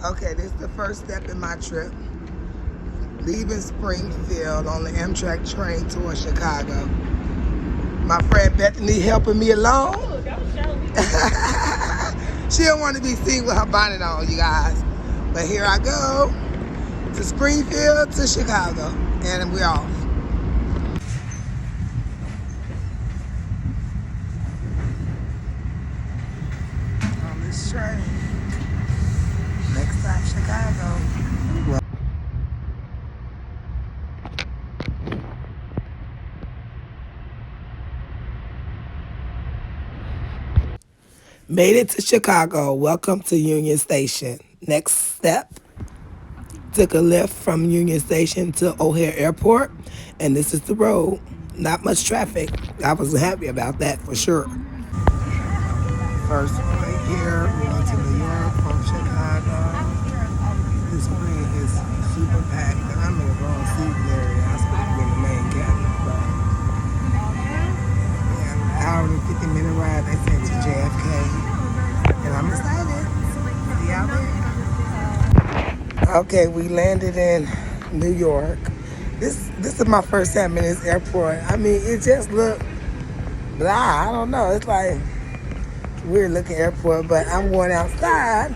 Okay, this is the first step in my trip. Leaving Springfield on the Amtrak train towards Chicago. My friend Bethany helping me along. She don't want to be seen with her bonnet on, you guys. But here I go to Springfield to Chicago, and we're off. On this train. Next stop, Chicago. Well, made it to Chicago. Welcome to Union Station. Next step, took a lift from Union Station to O'Hare Airport, and this is the road. Not much traffic. I was happy about that for sure. First right here, going to New York from Chicago. This plane is super packed. I'm in the wrong seating area. I'm supposed to be in the main cabin, but yeah, an hour and 50-minute ride. They sent to JFK, and I'm excited. See y'all there. Okay, we landed in New York. This is my first time in this airport. I mean, it just looked blah. I don't know. It's like weird looking airport, but I'm going outside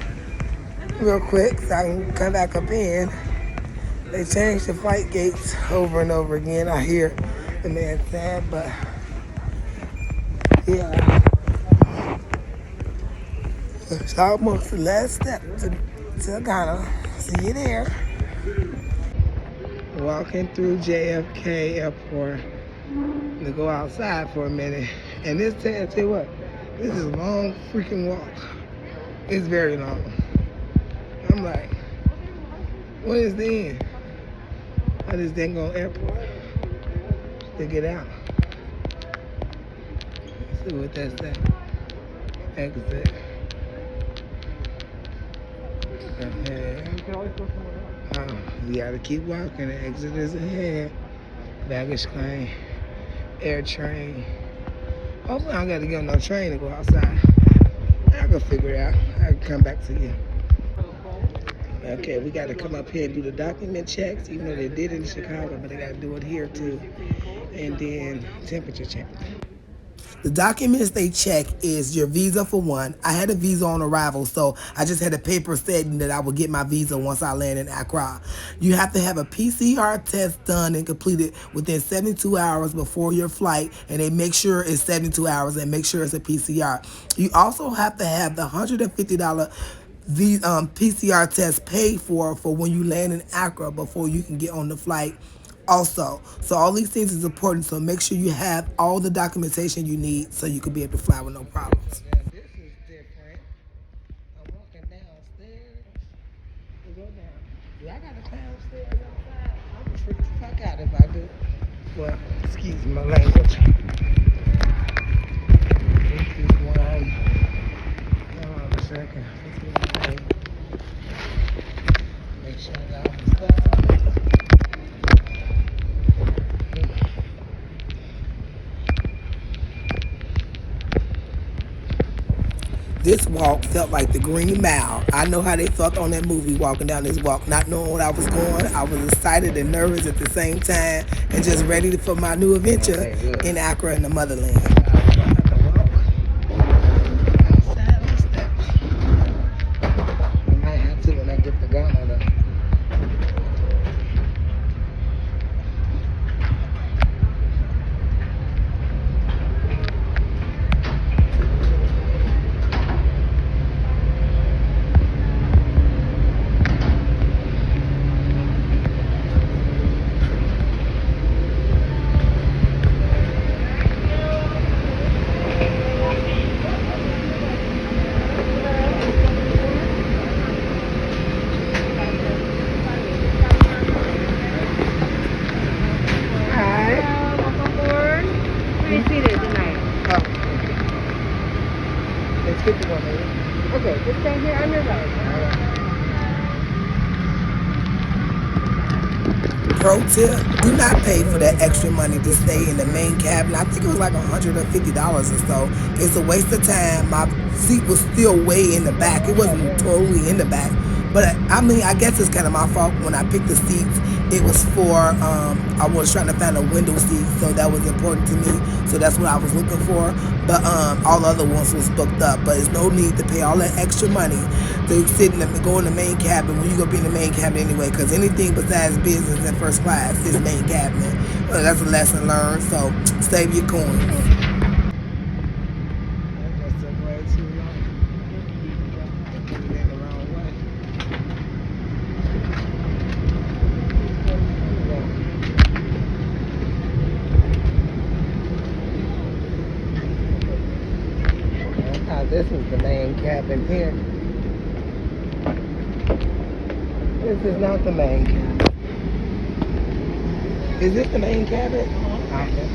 real quick so I can come back up in. They changed the flight gates over and over again. I hear the man saying, but yeah, it's almost the last step to Ghana. See you there. Walking through JFK Airport to go outside for a minute, and this tell you what, this is a long freaking walk. It's very long. I'm like, what is the end of this dang old airport to get out? Let's see what that's at. Exit. Ahead. You gotta keep walking. The exit is ahead. Baggage claim. Air train. Hopefully I don't gotta get on no train to go outside. I can figure it out. I can come back to you. Okay, we got to come up here and do the document checks, even though they did it in Chicago, but they got to do it here too. And then temperature check. The documents they check is your visa for one. I had a visa on arrival, so I just had a paper stating that I would get my visa once I land in Accra. You have to have a PCR test done and completed within 72 hours before your flight, and they make sure it's 72 hours and make sure it's a PCR. You also have to have the $150 the PCR test paid for when you land in Accra before you can get on the flight also. So all these things is important, so make sure you have all the documentation you need so you can be able to fly with no problems. Yeah, this is different. I'm walking downstairs to go down. Do I gotta climb upstairs outside? I'm gonna freak the fuck out if I do. Well, excuse my language. This is one. Hold on a second. Make sure I got all the stuff. This walk felt like the Green Mile. I know how they felt on that movie walking down this walk, not knowing what I was going. I was excited and nervous at the same time and just ready for my new adventure in Accra and the motherland. Okay, just stay here on your right. Pro tip, do not pay for that extra money to stay in the main cabin. I think it was like $150 or so. It's a waste of time. My seat was still way in the back. It wasn't totally in the back, But I mean, I guess it's kind of my fault. When I picked the seats, it was for, I was trying to find a window seat, so that was important to me. So that's what I was looking for. But all the other ones was booked up. But there's no need to pay all that extra money to sit in the, go in the main cabin when you gonna be in the main cabin anyway. Because anything besides business and first class is main cabin. That's a lesson learned. So save your coin. This is the main cabin here. This is not the main cabin. Is it the main cabin? Okay.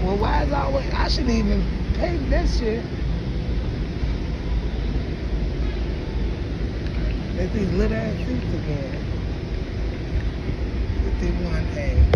Well, why is always, I should even pay this shit. There's these little ass seats again. 51A.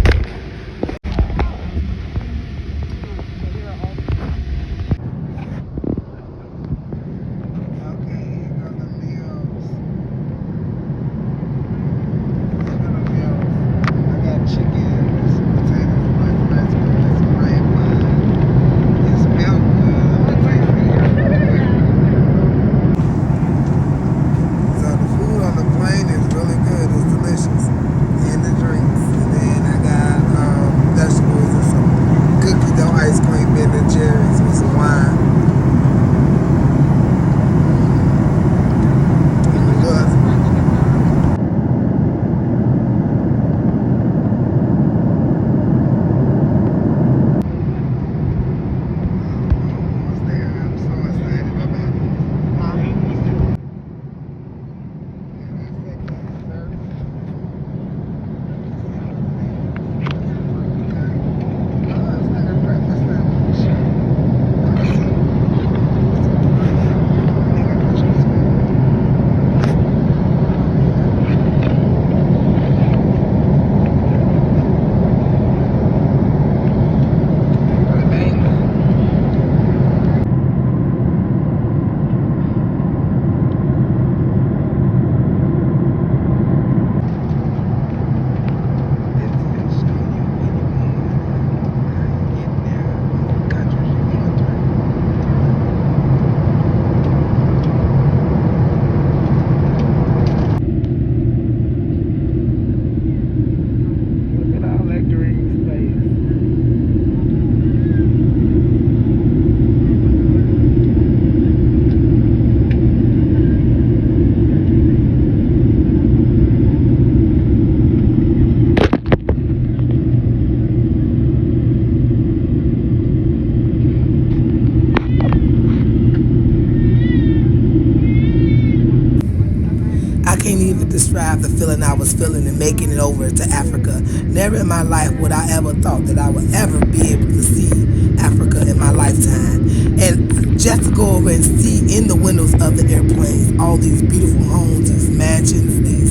Describe the feeling I was feeling and making it over to Africa. Never in my life would I ever thought that I would ever be able to see Africa in my lifetime. And just to go over and see in the windows of the airplanes all these beautiful homes, these mansions, these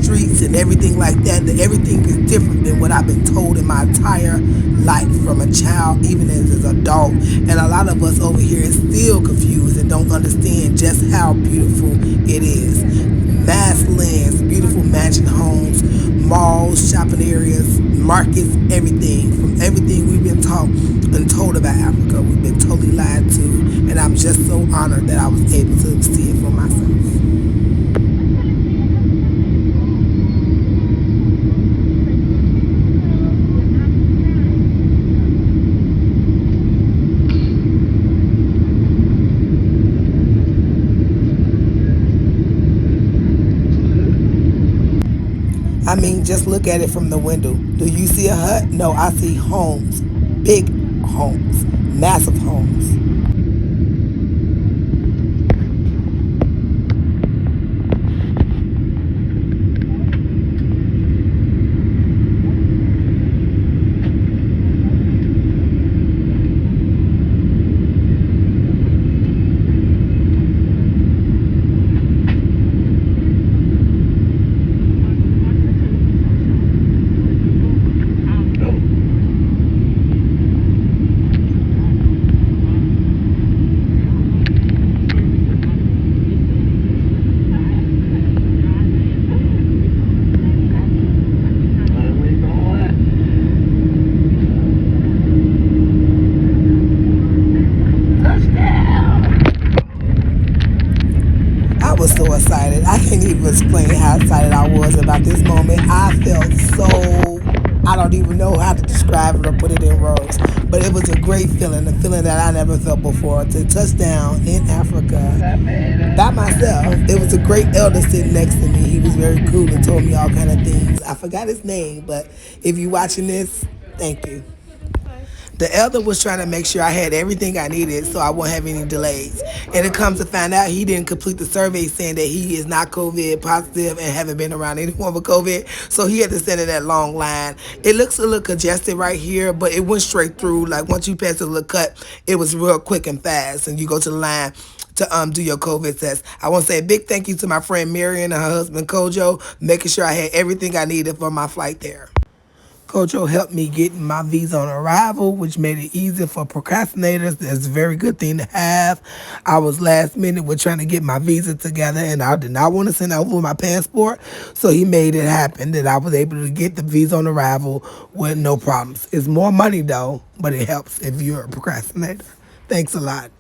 streets and everything like that, that everything is different than what I've been told in my entire life from a child, even as an adult. And a lot of us over here is still confused and don't understand just how beautiful it is. Vast lands, beautiful mansion homes, malls, shopping areas, markets, everything. From everything we've been taught and told about Africa, we've been totally lied to. And I'm just so honored that I was able to see it for myself. I mean, just look at it from the window. Do you see a hut? No, I see homes. Big homes. Massive homes. was so excited. I can't even explain how excited I was about this moment. I felt so, I don't even know how to describe it or put it in words. But it was a great feeling, a feeling that I never felt before. To touch down in Africa by myself. It was a great elder sitting next to me. He was very cool and told me all kind of things. I forgot his name, but if you're watching this, thank you. The elder was trying to make sure I had everything I needed so I won't have any delays. And it comes to find out he didn't complete the survey saying that he is not COVID positive and haven't been around anyone with COVID. So he had to stand in that long line. It looks a little congested right here, but it went straight through. Like once you pass the little cut, it was real quick and fast. And you go to the line to do your COVID test. I want to say a big thank you to my friend Marion and her husband Kojo, making sure I had everything I needed for my flight there. Kojo helped me get my visa on arrival, which made it easier for procrastinators. That's a very good thing to have. I was last minute with trying to get my visa together, and I did not want to send over my passport, so he made it happen that I was able to get the visa on arrival with no problems. It's more money, though, but it helps if you're a procrastinator. Thanks a lot.